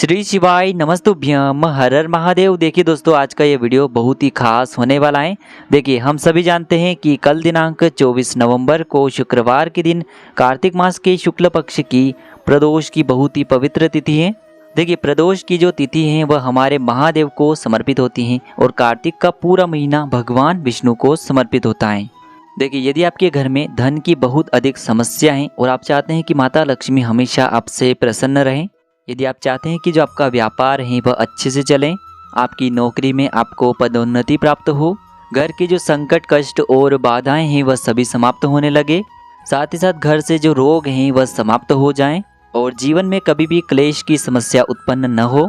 श्री शिवाय नमस्तुभ्यम हर हर महादेव। देखिए दोस्तों, आज का ये वीडियो बहुत ही खास होने वाला है। देखिए, हम सभी जानते हैं कि कल दिनांक 24 नवंबर को शुक्रवार के दिन कार्तिक मास के शुक्ल पक्ष की प्रदोष की बहुत ही पवित्र तिथि है। देखिए, प्रदोष की जो तिथि है वह हमारे महादेव को समर्पित होती है और कार्तिक का पूरा महीना भगवान विष्णु को समर्पित होता है। देखिए, यदि आपके घर में धन की बहुत अधिक समस्या है और आप चाहते हैं कि माता लक्ष्मी हमेशा आपसे प्रसन्न रहें, यदि आप चाहते हैं कि जो आपका व्यापार है वह अच्छे से चले, आपकी नौकरी में आपको पदोन्नति प्राप्त हो, घर के जो संकट कष्ट और बाधाएं हैं वह सभी समाप्त होने लगे, साथ ही साथ घर से जो रोग हैं वह समाप्त हो जाएं और जीवन में कभी भी क्लेश की समस्या उत्पन्न न हो,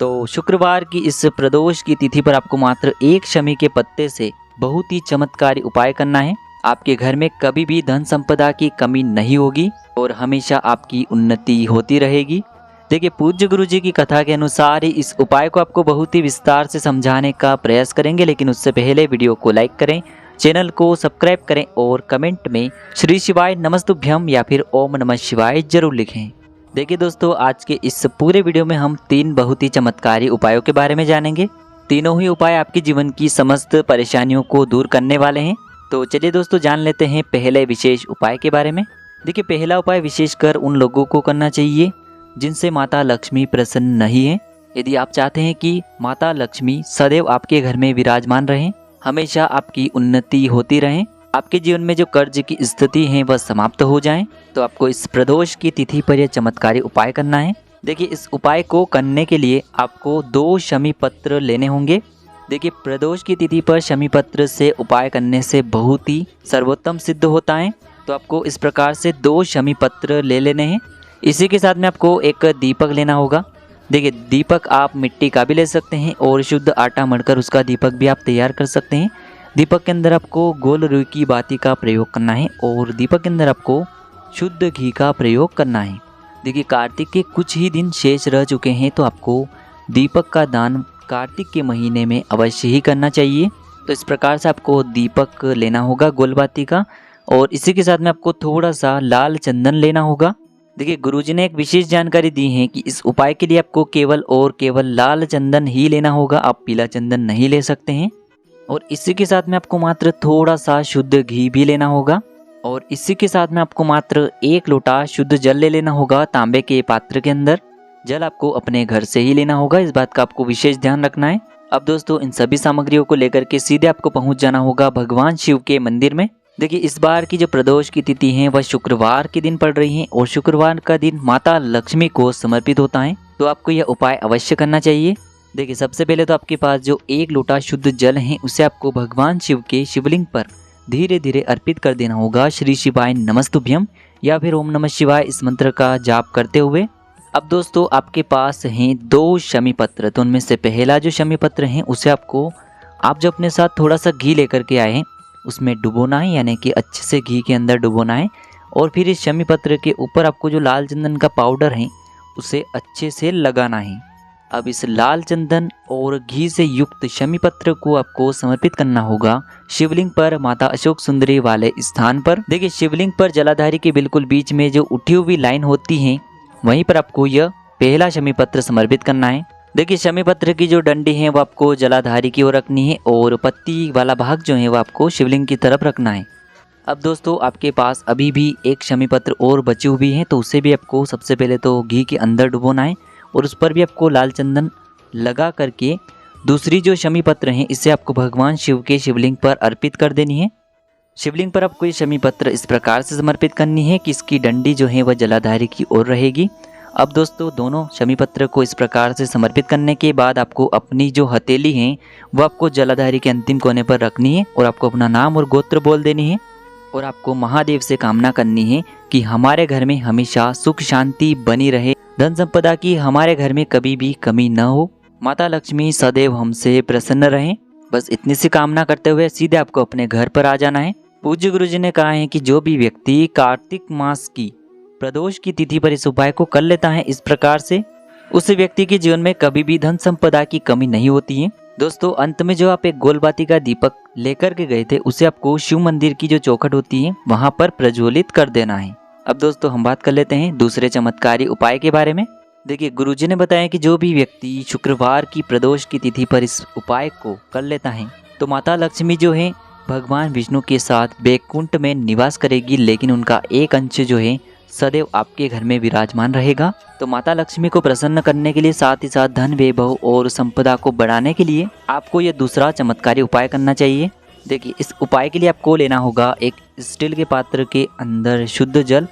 तो शुक्रवार की इस प्रदोष की तिथि पर आपको मात्र एक शमी के पत्ते से बहुत ही चमत्कारी उपाय करना है। आपके घर में कभी भी धन संपदा की कमी नहीं होगी और हमेशा आपकी उन्नति होती रहेगी। देखिए, पूज्य गुरु जी की कथा के अनुसार ही इस उपाय को आपको बहुत ही विस्तार से समझाने का प्रयास करेंगे, लेकिन उससे पहले वीडियो को लाइक करें, चैनल को सब्सक्राइब करें और कमेंट में श्री शिवाय नमस्तुभ्यम या फिर ओम नमः शिवाय जरूर लिखें। देखिए दोस्तों, आज के इस पूरे वीडियो में हम 3 बहुत ही चमत्कारी उपायों के बारे में जानेंगे। तीनों ही उपाय आपके जीवन की समस्त परेशानियों को दूर करने वाले हैं। तो चलिए दोस्तों, जान लेते हैं पहले विशेष उपाय के बारे में। देखिए, पहला उपाय विशेषकर उन लोगों को करना चाहिए जिनसे माता लक्ष्मी प्रसन्न नहीं है। यदि आप चाहते हैं कि माता लक्ष्मी सदैव आपके घर में विराजमान रहें, हमेशा आपकी उन्नति होती रहे, आपके जीवन में जो कर्ज की स्थिति है वह समाप्त हो जाए, तो आपको इस प्रदोष की तिथि पर यह चमत्कारी उपाय करना है। देखिए, इस उपाय को करने के लिए आपको 2 शमी पत्र लेने होंगे। देखिए, प्रदोष की तिथि पर शमी पत्र से उपाय करने से बहुत ही सर्वोत्तम सिद्ध होता है। तो आपको इस प्रकार से 2 शमी पत्र ले लेने हैं। इसी के साथ में आपको एक दीपक लेना होगा। देखिए, दीपक आप मिट्टी का भी ले सकते हैं और शुद्ध आटा मढ़कर उसका दीपक भी आप तैयार कर सकते हैं। दीपक के अंदर आपको गोल रुई की बाती का प्रयोग करना है और दीपक के अंदर आपको शुद्ध घी का प्रयोग करना है। देखिए, कार्तिक के कुछ ही दिन शेष रह चुके हैं, तो आपको दीपक का दान कार्तिक के महीने में अवश्य ही करना चाहिए। तो इस प्रकार से आपको दीपक लेना होगा गोल बाती का, और इसी के साथ में आपको थोड़ा सा लाल चंदन लेना होगा। देखिए, गुरुजी ने एक विशेष जानकारी दी है कि इस उपाय के लिए आपको केवल और केवल लाल चंदन ही लेना होगा, आप पीला चंदन नहीं ले सकते हैं। और इसी के साथ में आपको मात्र थोड़ा सा शुद्ध घी भी लेना होगा, और इसी के साथ में आपको मात्र 1 लोटा शुद्ध जल ले लेना होगा तांबे के पात्र के अंदर। जल आपको अपने घर से ही लेना होगा, इस बात का आपको विशेष ध्यान रखना है। अब दोस्तों, इन सभी सामग्रियों को लेकर के सीधे आपको पहुंच जाना होगा भगवान शिव के मंदिर में। देखिए, इस बार की जो प्रदोष की तिथि है वह शुक्रवार के दिन पड़ रही है और शुक्रवार का दिन माता लक्ष्मी को समर्पित होता है, तो आपको यह उपाय अवश्य करना चाहिए। देखिए, सबसे पहले तो आपके पास जो 1 लोटा शुद्ध जल है उसे आपको भगवान शिव के शिवलिंग पर धीरे धीरे अर्पित कर देना होगा, श्री शिवाय नमस्तुभ्यम या फिर ओम नमः शिवाय इस मंत्र का जाप करते हुए। अब दोस्तों, आपके पास हैं 2 शमी पत्र, तो उनमें से पहला जो शमी पत्र है उसे आपको आप जो अपने साथ थोड़ा सा घी लेकर के आए हैं उसमें डुबोना है, यानी कि अच्छे से घी के अंदर डुबोना है, और फिर इस शमी पत्र के ऊपर आपको जो लाल चंदन का पाउडर है उसे अच्छे से लगाना है। अब इस लाल चंदन और घी से युक्त शमी पत्र को आपको समर्पित करना होगा शिवलिंग पर माता अशोक सुंदरी वाले स्थान पर। देखिए, शिवलिंग पर जलाधारी के बिल्कुल बीच में जो उठी हुई लाइन होती है वहीं पर आपको यह पहला शमी पत्र समर्पित करना है। देखिए, शमी पत्र की जो डंडी है वो आपको जलाधारी की ओर रखनी है और पत्ती वाला भाग जो है वो आपको शिवलिंग की तरफ रखना है। अब दोस्तों, आपके पास अभी भी एक शमी पत्र और बची हुई है, तो उसे भी आपको सबसे पहले तो घी के अंदर डुबोना है और उस पर भी आपको लाल चंदन लगा करके दूसरी जो शमी पत्र है इसे आपको भगवान शिव के शिवलिंग पर अर्पित कर देनी है। शिवलिंग पर आपको ये शमी पत्र इस प्रकार से समर्पित करनी है कि इसकी डंडी जो है वह जलाधारी की ओर रहेगी। अब दोस्तों, दोनों शमी पत्र को इस प्रकार से समर्पित करने के बाद आपको अपनी जो हथेली है वो आपको जलाधारी के अंतिम कोने पर रखनी है और आपको अपना नाम और गोत्र बोल देनी है, और आपको महादेव से कामना करनी है कि हमारे घर में हमेशा सुख शांति बनी रहे, धन संपदा की हमारे घर में कभी भी कमी न हो, माता लक्ष्मी सदैव हमसे प्रसन्न रहें। बस इतनी सी कामना करते हुए सीधे आपको अपने घर पर आ जाना है। पूज्य गुरुजी ने कहा है कि जो भी व्यक्ति कार्तिक मास की प्रदोष की तिथि पर इस उपाय को कर लेता है इस प्रकार से, उस व्यक्ति के जीवन में कभी भी धन संपदा की कमी नहीं होती है। दोस्तों, अंत में जो आप एक गोलबाती का दीपक लेकर के गए थे उसे आपको शिव मंदिर की जो चौखट होती है वहां पर प्रज्वलित कर देना है। अब दोस्तों, हम बात कर लेते हैं दूसरे चमत्कारी उपाय के बारे में। देखिए गुरुजी ने बताया कि जो भी व्यक्ति शुक्रवार की प्रदोष की तिथि पर इस उपाय को कर लेता है तो माता लक्ष्मी जो है भगवान विष्णु के साथ बैकुंठ में निवास करेगी, लेकिन उनका एक अंश जो है सदैव आपके घर में विराजमान रहेगा। तो माता लक्ष्मी को प्रसन्न करने के लिए, साथ ही साथ धन वैभव और संपदा को बढ़ाने के लिए आपको यह दूसरा चमत्कारी उपाय करना चाहिए। देखिए इस उपाय के लिए आपको लेना होगा एक स्टील के पात्र के अंदर शुद्ध जल।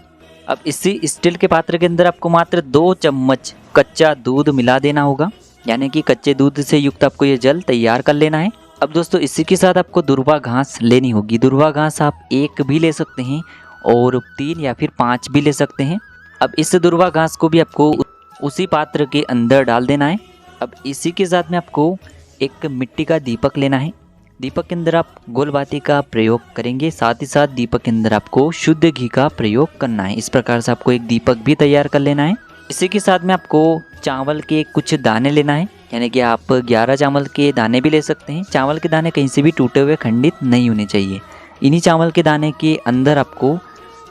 अब इसी स्टील के पात्र के अंदर आपको मात्र 2 चम्मच कच्चा दूध मिला देना होगा, यानी कि कच्चे दूध से युक्त आपको ये जल तैयार कर लेना है। अब दोस्तों इसी के साथ आपको दुर्वा घास लेनी होगी। दुर्वा घास आप 1 भी ले सकते हैं और 3 या फिर 5 भी ले सकते हैं। अब इस दुर्वा घास को भी आपको उसी पात्र के अंदर डाल देना है। अब इसी के साथ में आपको एक मिट्टी का दीपक लेना है। दीपक के अंदर आप गोलबाती का प्रयोग करेंगे, साथ ही साथ दीपक के अंदर आपको शुद्ध घी का प्रयोग करना है। इस प्रकार से आपको एक दीपक भी तैयार कर लेना है। इसी के साथ में आपको चावल के कुछ दाने लेना है, यानी कि आप 11 चावल के दाने भी ले सकते हैं। चावल के दाने कहीं से भी टूटे हुए खंडित नहीं होने चाहिए। इन्हीं चावल के दाने के अंदर आपको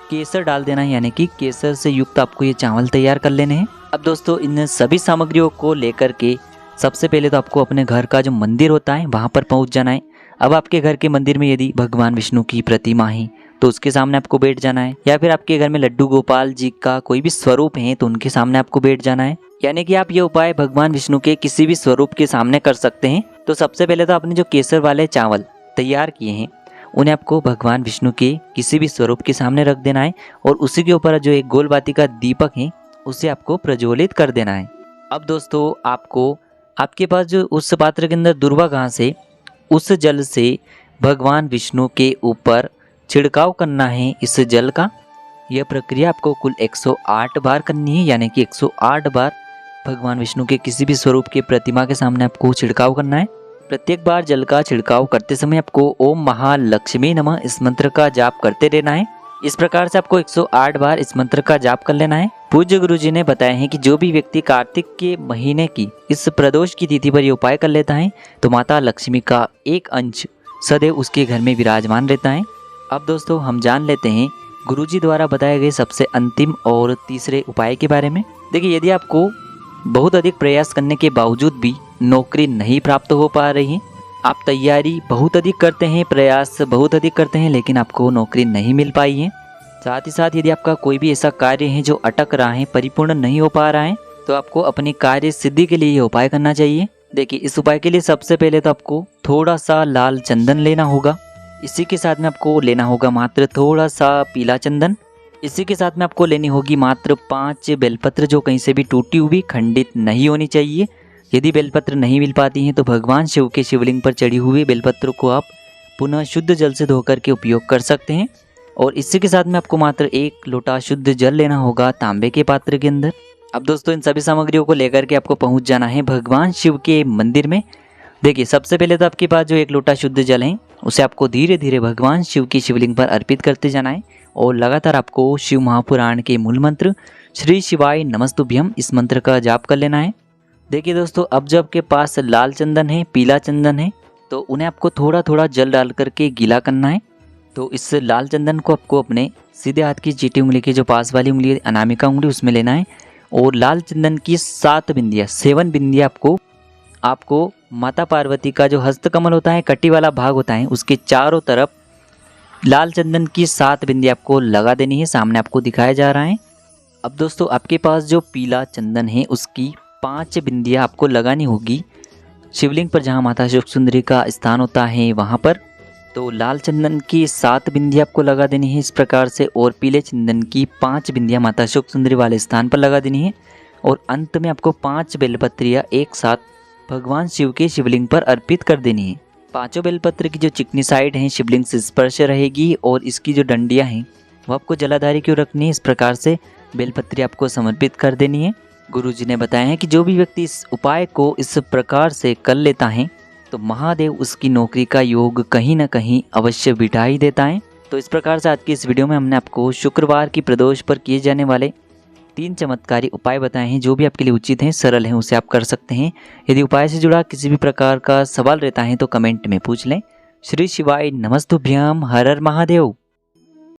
केसर डाल देना है, यानी कि केसर से युक्त आपको ये चावल तैयार कर लेने हैं। अब दोस्तों इन सभी सामग्रियों को लेकर के सबसे पहले तो आपको अपने घर का जो मंदिर होता है वहाँ पर पहुँच जाना है। अब आपके घर के मंदिर में यदि भगवान विष्णु की प्रतिमा है तो उसके सामने आपको बैठ जाना है, या फिर आपके घर में लड्डू गोपाल जी का कोई भी स्वरूप है तो उनके सामने आपको बैठ जाना है। यानी कि आप ये उपाय भगवान विष्णु के किसी भी स्वरूप के सामने कर सकते हैं। तो सबसे पहले तो आपने जो केसर वाले चावल तैयार किए हैं उन्हें आपको भगवान विष्णु के किसी भी स्वरूप के सामने रख देना है, और उसी के ऊपर जो एक गोलबाती का दीपक है उसे आपको प्रज्वलित कर देना है। अब दोस्तों आपको आपके पास जो उस पात्र के अंदर दुर्वा घास है उस जल से भगवान विष्णु के ऊपर छिड़काव करना है इस जल का। यह प्रक्रिया आपको कुल 108 बार करनी है, यानी कि 108 बार भगवान विष्णु के किसी भी स्वरूप के प्रतिमा के सामने आपको छिड़काव करना है। प्रत्येक बार जल का छिड़काव करते समय आपको ओम महालक्ष्मी नमः इस मंत्र का जाप करते रहना है। इस प्रकार से आपको 108 बार इस मंत्र का जाप कर लेना है। पूज्य गुरुजी ने बताया है कि जो भी व्यक्ति कार्तिक के महीने की इस प्रदोष की तिथि पर ये उपाय कर लेता है तो माता लक्ष्मी का एक अंश सदैव उसके घर में विराजमान रहता है। अब दोस्तों हम जान लेते हैं गुरुजी द्वारा बताए गए सबसे अंतिम और तीसरे उपाय के बारे में। देखिए यदि आपको बहुत अधिक प्रयास करने के बावजूद भी नौकरी नहीं प्राप्त हो पा रही है, आप तैयारी बहुत अधिक करते हैं, प्रयास बहुत अधिक करते हैं, लेकिन आपको नौकरी नहीं मिल पाई है, साथ ही साथ यदि आपका कोई भी ऐसा कार्य है जो अटक रहा है, परिपूर्ण नहीं हो पा रहा है, तो आपको अपनी कार्य सिद्धि के लिए ये उपाय करना चाहिए। देखिए इस उपाय के लिए सबसे पहले तो आपको थोड़ा सा लाल चंदन लेना होगा। इसी के साथ में आपको लेना होगा मात्र थोड़ा सा पीला चंदन। इसी के साथ में आपको लेनी होगी मात्र 5 बेलपत्र जो कहीं से भी टूटी हुई खंडित नहीं होनी चाहिए। यदि बेलपत्र नहीं मिल पाती हैं तो भगवान शिव के शिवलिंग पर चढ़ी हुई बेलपत्र को आप पुनः शुद्ध जल से धोकर के उपयोग कर सकते हैं। और इसी के साथ में आपको मात्र 1 लोटा शुद्ध जल लेना होगा तांबे के पात्र के अंदर। अब दोस्तों इन सभी सामग्रियों को लेकर के आपको पहुंच जाना है भगवान शिव के मंदिर में। देखिए सबसे पहले तो आपके पास जो 1 लोटा शुद्ध जल है उसे आपको धीरे धीरे भगवान शिव की शिवलिंग पर अर्पित करते जाना है, और लगातार आपको शिव महापुराण के मूल मंत्र श्री शिवाय नमस्तुभ्यम इस मंत्र का जाप कर लेना है। देखिए दोस्तों अब जब आपके पास लाल चंदन है, पीला चंदन है, तो उन्हें आपको थोड़ा थोड़ा जल डाल करके गीला करना है। तो इस लाल चंदन को आपको अपने सीधे हाथ की चीटी उंगली की जो पास वाली उंगली अनामिका उंगली उसमें लेना है, और लाल चंदन की 7 बिंदियाँ 7 बिंदियाँ आपको माता पार्वती का जो हस्तकमल होता है, कटी वाला भाग होता है, उसके चारों तरफ लाल चंदन की 7 बिंदियाँ आपको लगा देनी है। सामने आपको दिखाया जा रहा है। अब दोस्तों आपके पास जो पीला चंदन है उसकी 5 बिंदियाँ आपको लगानी होगी शिवलिंग पर जहाँ माता शुक सुंदरी का स्थान होता है वहाँ पर। तो लाल चंदन की 7 बिंदियाँ आपको लगा देनी है इस प्रकार से, और पीले चंदन की 5 बिंदियाँ माता शुक सुंदरी वाले स्थान पर लगा देनी है। और अंत में आपको 5 बेलपत्रियाँ एक साथ भगवान शिव के शिवलिंग पर अर्पित कर देनी है। 5 बेलपत्र की जो चिकनी साइड है शिवलिंग से स्पर्श रहेगी, और इसकी जो डंडियाँ हैं वो आपको जलाधारी क्यों रखनी है। इस प्रकार से बेलपत्री आपको समर्पित कर देनी है। गुरुजी ने बताया है कि जो भी व्यक्ति इस उपाय को इस प्रकार से कर लेता है तो महादेव उसकी नौकरी का योग कहीं ना कहीं अवश्य बिठा ही देता है। तो इस प्रकार से आज की इस वीडियो में हमने आपको शुक्रवार की प्रदोष पर किए जाने वाले 3 चमत्कारी उपाय बताए हैं। जो भी आपके लिए उचित हैं, सरल हैं, उसे आप कर सकते हैं। यदि उपाय से जुड़ा किसी भी प्रकार का सवाल रहता है तो कमेंट में पूछ लें। श्री शिवाय नमस्तुभ्यम। हर हर महादेव।